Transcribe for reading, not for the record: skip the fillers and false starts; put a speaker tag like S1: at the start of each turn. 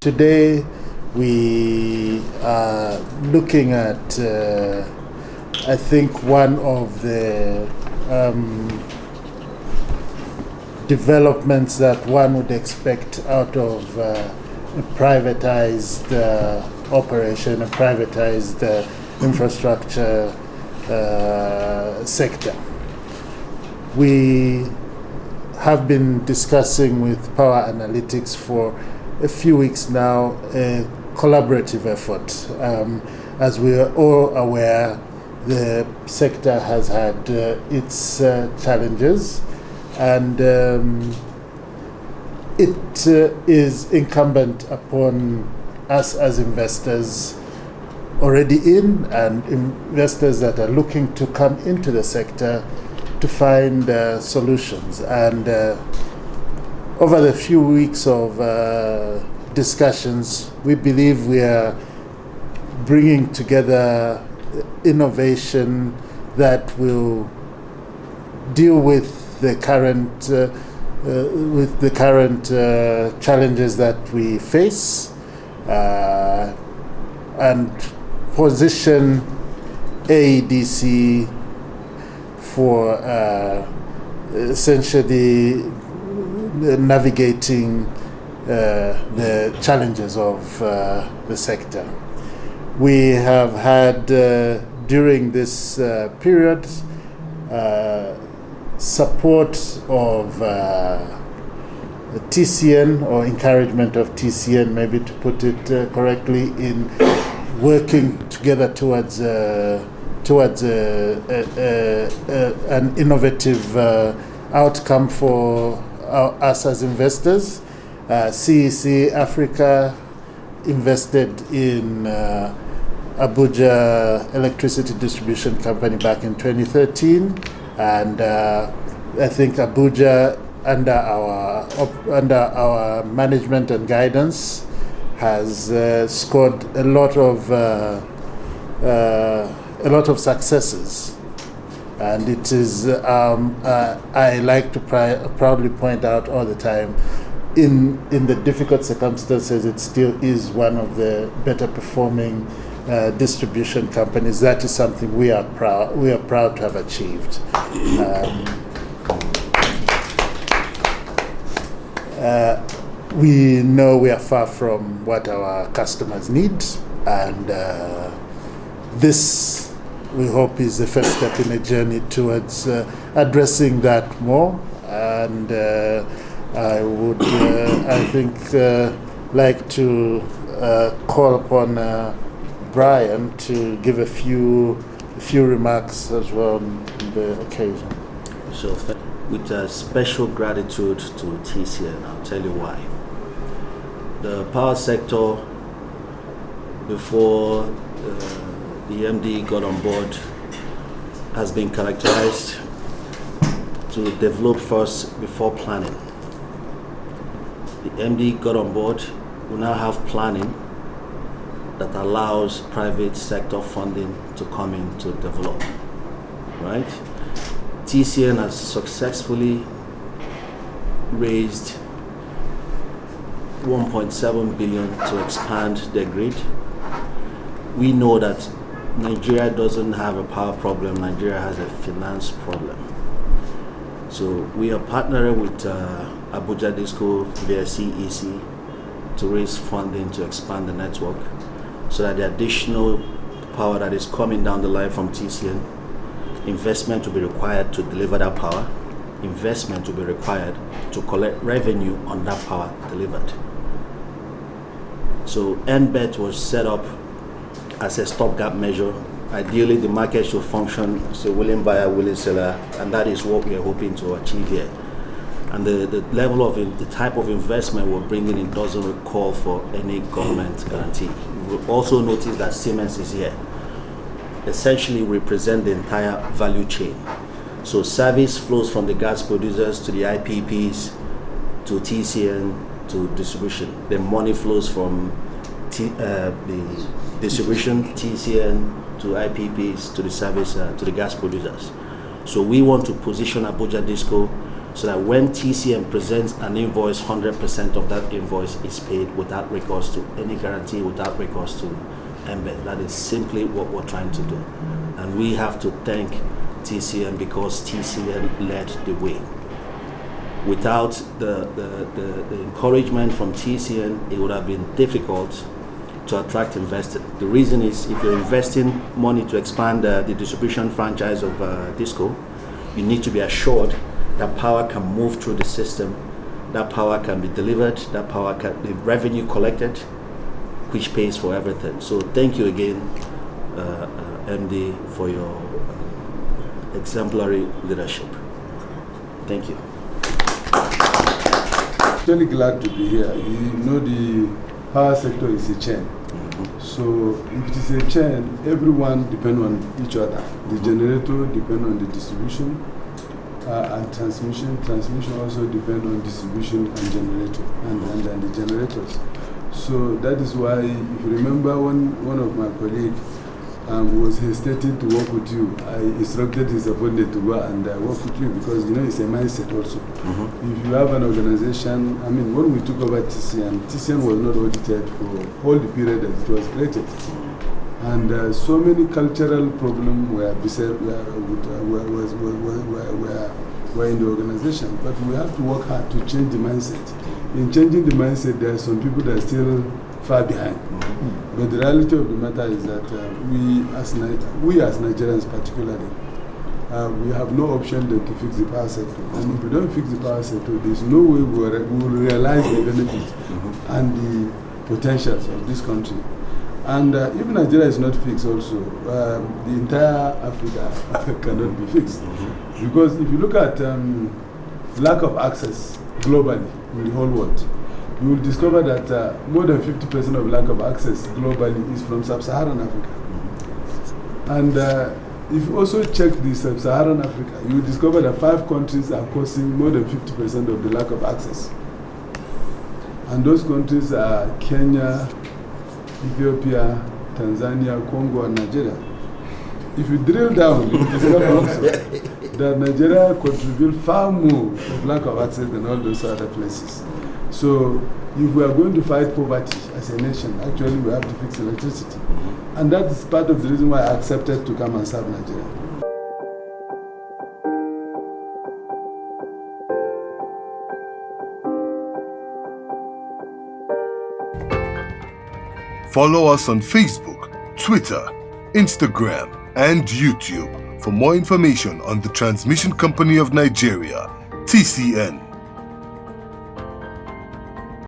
S1: Today we are looking at, I think, one of the developments that one would expect out of a privatized operation, a privatized infrastructure sector. We have been discussing with Power Analytics for a few weeks now a collaborative effort. As we are all aware, the sector has had its challenges, and it is incumbent upon us as investors already in and investors that are looking to come into the sector to find solutions. And over the few weeks of discussions, we believe we are bringing together innovation that will deal with the current challenges that we face and position AEDC for essentially navigating the challenges of the sector. We have had during this period support of TCN, or encouragement of TCN, maybe to put it correctly, in working together towards an innovative outcome for us as investors. CEC Africa invested in Abuja Electricity Distribution Company back in 2013, and I think Abuja, under our management and guidance, has scored a lot of successes. And it is, I like to proudly point out all the time, in the difficult circumstances, it still is one of the better performing distribution companies. That is something we are proud to have achieved. We know we are far from what our customers need, and this, we hope, is the first step in a journey towards addressing that more. And I would, I think, like to call upon Brian to give a few remarks as well on the occasion.
S2: So, with special gratitude to TCN, I'll tell you why. The power sector, before the MD got on board, has been characterized to develop first before planning. The MD got on board. We now have planning that allows private sector funding to come in to develop, right? TCN has successfully raised 1.7 billion to expand their grid. We know that Nigeria doesn't have a power problem, Nigeria has a finance problem. So we are partnering with Abuja Disco via CEC to raise funding to expand the network, so that the additional power that is coming down the line from TCN, investment will be required to deliver that power, investment will be required to collect revenue on that power delivered. So NBET was set up as a stopgap measure. Ideally, the market should function as a willing buyer, willing seller, and that is what we are hoping to achieve here. And the level of the type of investment we're bringing in doesn't call for any government guarantee. We'll also notice that Siemens is here, essentially represent the entire value chain. So service flows from the gas producers to the IPPs, to TCN, to distribution. The money flows from the distribution, TCN, to IPPs, to the service, to the gas producers. So we want to position Abuja Disco so that when TCN presents an invoice, 100% of that invoice is paid without recourse to any guarantee, without recourse to embed. That is simply what we're trying to do. And we have to thank TCN because TCN led the way. Without the encouragement from TCN, it would have been difficult to attract investors. The reason is, if you're investing money to expand the distribution franchise of Disco, you need to be assured that power can move through the system, that power can be delivered, that power can be revenue collected, which pays for everything. So thank you again, MD, for your exemplary leadership. Thank you.
S3: Really glad to be here. You know, the power sector is a chain. So if it is a chain, everyone depends on each other. The generator depends on the distribution and transmission. Transmission also depends on distribution and generator and the generators. So that is why, if you remember, one of my colleagues was hesitating to work with you, I instructed his subordinate to go and work with you, because you know it's a mindset also. If you have an organization, I mean, when we took over TCN, TCN was not audited for all the period that it was created. And so many cultural problems were in the organization. But we have to work hard to change the mindset. In changing the mindset, there are some people that are still far behind. But the reality of the matter is that we as Nigerians particularly, we have no option than to fix the power sector. And if we don't fix the power sector, there's no way we will realize the benefits and the potentials of this country. And if Nigeria is not fixed also, the entire Africa cannot be fixed. Because if you look at lack of access globally in the whole world, you will discover that more than 50% of lack of access globally is from sub-Saharan Africa. And if you also check the sub-Saharan Africa, you will discover that 5 countries are causing more than 50% of the lack of access. And those countries are Kenya, Ethiopia, Tanzania, Congo, and Nigeria. If you drill down, you will discover also that Nigeria contributes far more of lack of access than all those other places. So if we are going to fight poverty as a nation, actually we have to fix electricity. And that is part of the reason why I accepted to come and serve Nigeria.
S4: Follow us on Facebook, Twitter, Instagram, and YouTube for more information on the Transmission Company of Nigeria, TCN.